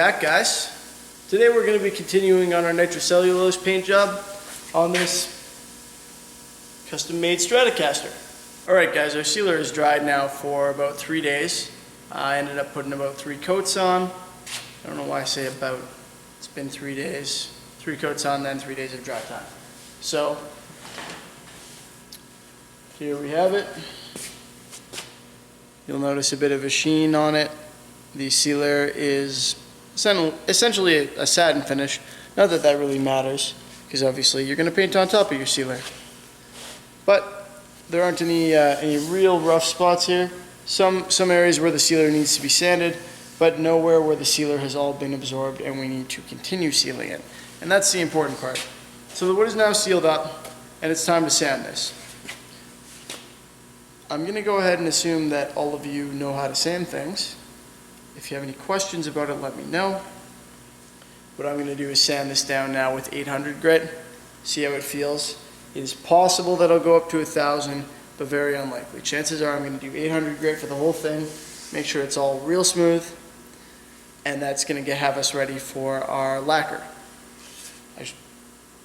back, guys. Today we're going to be continuing on our nitrocellulose paint job on this custom-made Stratocaster. Alright guys, our sealer is dried now for about 3 days. I ended up putting about 3 coats on. I don't know why I say about. It's been 3 days. 3 coats on, then 3 days of dry time. So, here we have it. You'll notice a bit of a sheen on it. The sealer is essentially a satin finish. Not that that really matters, because obviously you're going to paint on top of your sealer. But there aren't any real rough spots here. Some areas where the sealer needs to be sanded, but nowhere where the sealer has all been absorbed and we need to continue sealing it. And that's the important part. So the wood is now sealed up, and it's time to sand this. I'm going to go ahead and assume that all of you know how to sand things. If you have any questions about it, let me know. What I'm going to do is sand this down now with 800 grit, see how it feels. It is possible that I'll go up to 1000, but very unlikely. Chances are I'm going to do 800 grit for the whole thing, make sure it's all real smooth, and that's going to have us ready for our lacquer.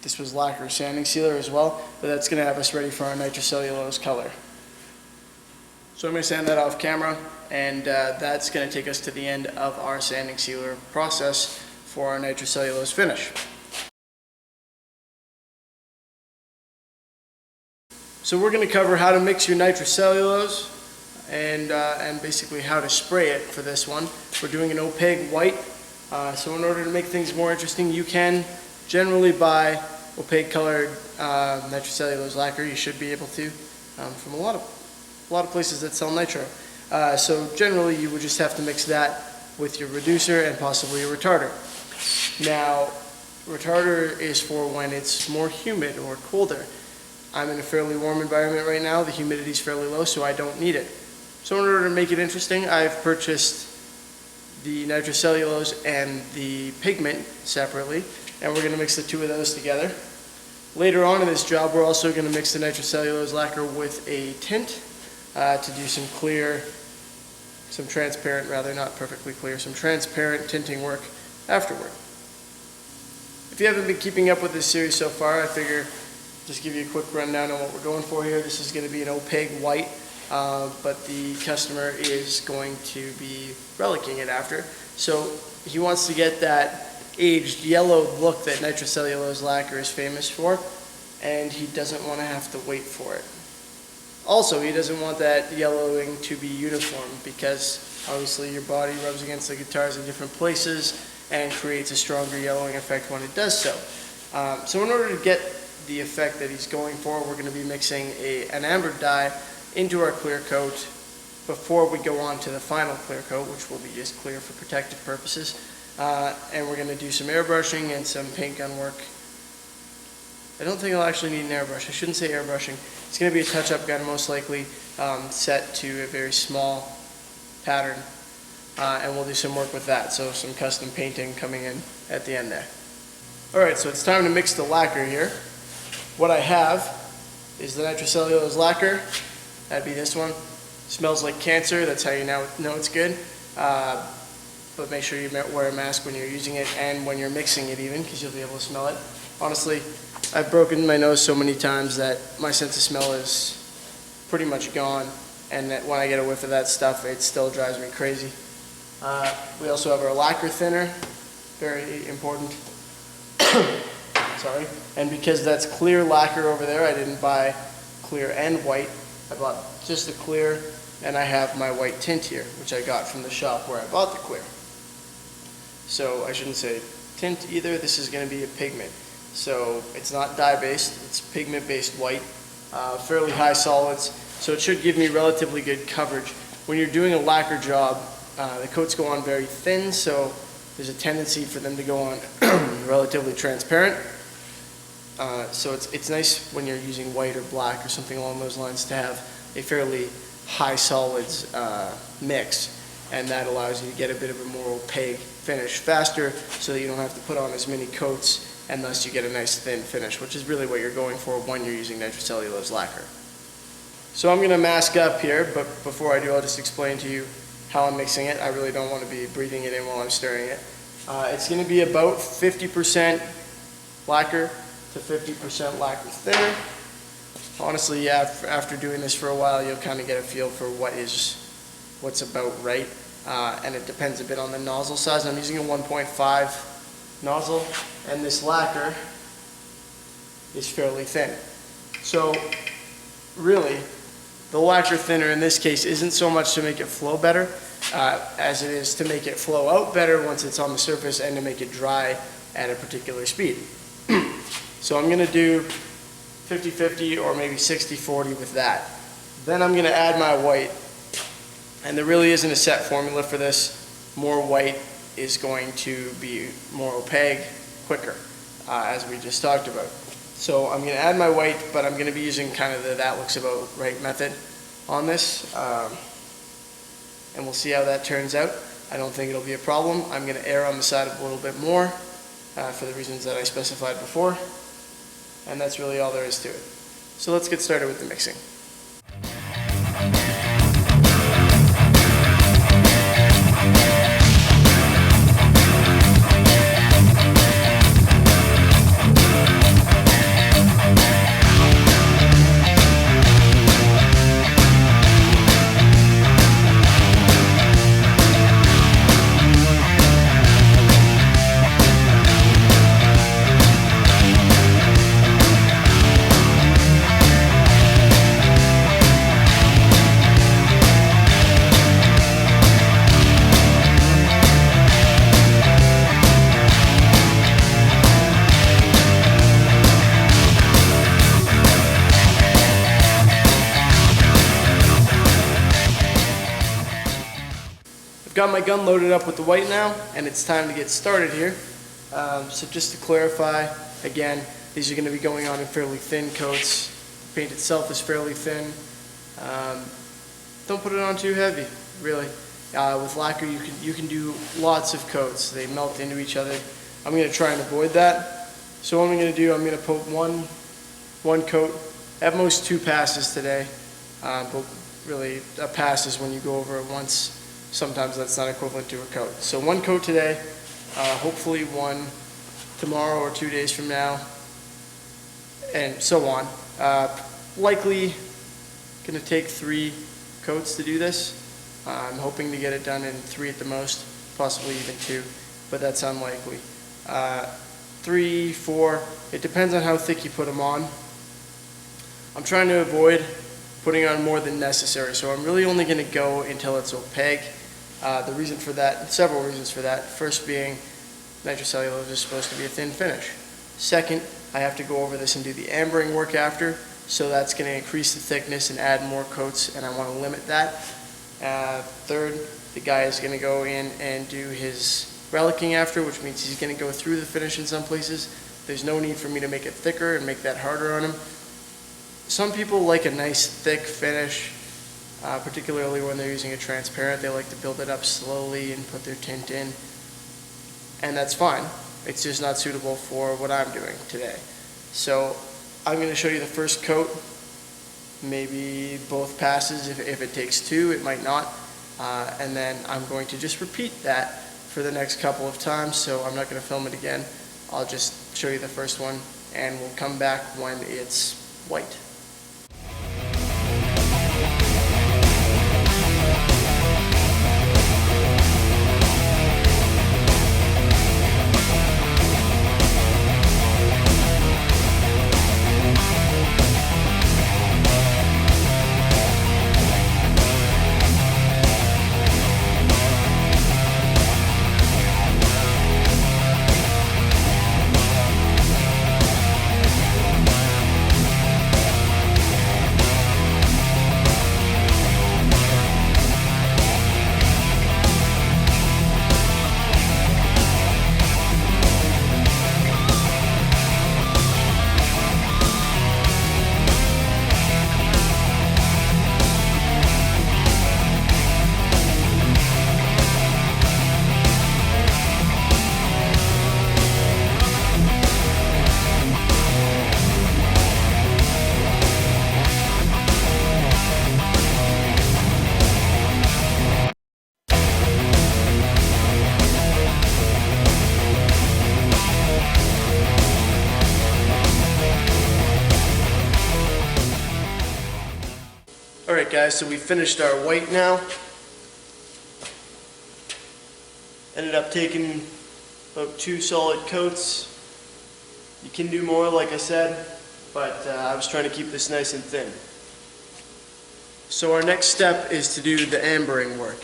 This was lacquer sanding sealer as well, but that's going to have us ready for our nitrocellulose color. So I'm going to sand that off camera, and that's going to take us to the end of our sanding sealer process for our nitrocellulose finish. So we're going to cover how to mix your nitrocellulose and basically how to spray it for this one. We're doing an opaque white, so in order to make things more interesting, you can generally buy opaque colored nitrocellulose lacquer. You should be able to from a lot of places that sell nitro. So generally you would just have to mix that with your reducer and possibly a retarder. Now, retarder is for when it's more humid or colder. I'm in a fairly warm environment right now. The humidity is fairly low, so I don't need it. So in order to make it interesting, I've purchased the nitrocellulose and the pigment separately, and we're going to mix the two of those together. Later on in this job, we're also going to mix the nitrocellulose lacquer with a tint to do some transparent, rather not perfectly clear, some transparent tinting work afterward. If you haven't been keeping up with this series so far, I figure just give you a quick rundown on what we're going for here. This is going to be an opaque white, but the customer is going to be relicking it after. So he wants to get that aged yellow look that nitrocellulose lacquer is famous for, and he doesn't want to have to wait for it. Also, he doesn't want that yellowing to be uniform, because obviously your body rubs against the guitars in different places and creates a stronger yellowing effect when it does so. So in order to get the effect that he's going for, we're going to be mixing an amber dye into our clear coat before we go on to the final clear coat, which will be just clear for protective purposes. And we're going to do some airbrushing and some paint gun work. I don't think I'll actually need an airbrush. I shouldn't say airbrushing. It's going to be a touch-up gun, most likely, set to a very small pattern. And we'll do some work with that, so some custom painting coming in at the end there. Alright, so it's time to mix the lacquer here. What I have is the nitrocellulose lacquer. That'd be this one. Smells like cancer, that's how you now know it's good. But make sure you wear a mask when you're using it and when you're mixing it even, because you'll be able to smell it. Honestly, I've broken my nose so many times that my sense of smell is pretty much gone, and that when I get a whiff of that stuff, it still drives me crazy. We also have our lacquer thinner, very important. Sorry. And because that's clear lacquer over there, I didn't buy clear and white. I bought just the clear, and I have my white tint here, which I got from the shop where I bought the clear. So I shouldn't say tint either. This is going to be a pigment. So it's not dye-based, it's pigment-based white, fairly high solids, so it should give me relatively good coverage. When you're doing a lacquer job, the coats go on very thin, so there's a tendency for them to go on relatively transparent. So it's nice when you're using white or black or something along those lines to have a fairly high solids mix, and that allows you to get a bit of a more opaque finish faster, so that you don't have to put on as many coats, and thus you get a nice thin finish, which is really what you're going for when you're using nitrocellulose lacquer. So I'm going to mask up here, but before I do, I'll just explain to you how I'm mixing it. I really don't want to be breathing it in while I'm stirring it. It's going to be about 50% lacquer to 50% lacquer thinner. Honestly, yeah, after doing this for a while, you'll kind of get a feel for what's about right. And it depends a bit on the nozzle size. I'm using a 1.5 nozzle, and this lacquer is fairly thin. So really, the lacquer thinner in this case isn't so much to make it flow better as it is to make it flow out better once it's on the surface and to make it dry at a particular speed. So I'm going to do 50-50 or maybe 60-40 with that. Then I'm going to add my white, and there really isn't a set formula for this. More white is going to be more opaque quicker, as we just talked about. So I'm going to add my white, but I'm going to be using kind of the that looks about right method on this, and we'll see how that turns out. I don't think it'll be a problem. I'm going to err on the side of a little bit more for the reasons that I specified before, and that's really all there is to it. So let's get started with the mixing. Got my gun loaded up with the white now, and it's time to get started here. So just to clarify, again, these are going to be going on in fairly thin coats. The paint itself is fairly thin. Don't put it on too heavy, really. With lacquer, you can do lots of coats. They melt into each other. I'm going to try and avoid that. So what I'm going to do, I'm going to put one coat, at most 2 passes today. But really, a pass is when you go over it once. Sometimes that's not equivalent to a coat. So 1 coat today, hopefully 1 tomorrow or 2 days from now, and so on. Likely going to take 3 coats to do this. I'm hoping to get it done in 3 at the most, possibly even 2, but that's unlikely. 3, 4, it depends on how thick you put them on. I'm trying to avoid putting on more than necessary, so I'm really only going to go until it's opaque. The reason for that, several reasons for that. First being, nitrocellulose is supposed to be a thin finish. Second, I have to go over this and do the ambering work after, so that's going to increase the thickness and add more coats, and I want to limit that. Third, the guy is going to go in and do his relicking after, which means he's going to go through the finish in some places. There's no need for me to make it thicker and make that harder on him. Some people like a nice thick finish. Particularly when they're using a transparent, they like to build it up slowly and put their tint in, and that's fine. It's just not suitable for what I'm doing today. So I'm going to show you the first coat, maybe both passes. If it takes 2, it might not, and then I'm going to just repeat that for the next couple of times, so I'm not going to film it again. I'll just show you the first one, and we'll come back when it's white. Alright guys, so we finished our white now. Ended up taking about 2 solid coats. You can do more, like I said, but I was trying to keep this nice and thin. So our next step is to do the ambering work.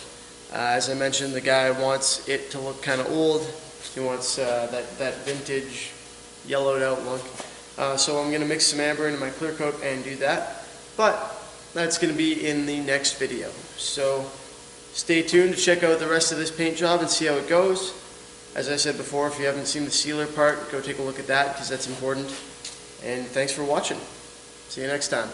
As I mentioned, the guy wants it to look kind of old. He wants that vintage yellowed out look. So I'm going to mix some amber into my clear coat and do that. But that's going to be in the next video. So stay tuned to check out the rest of this paint job and see how it goes. As I said before, if you haven't seen the sealer part, go take a look at that because that's important. And thanks for watching. See you next time.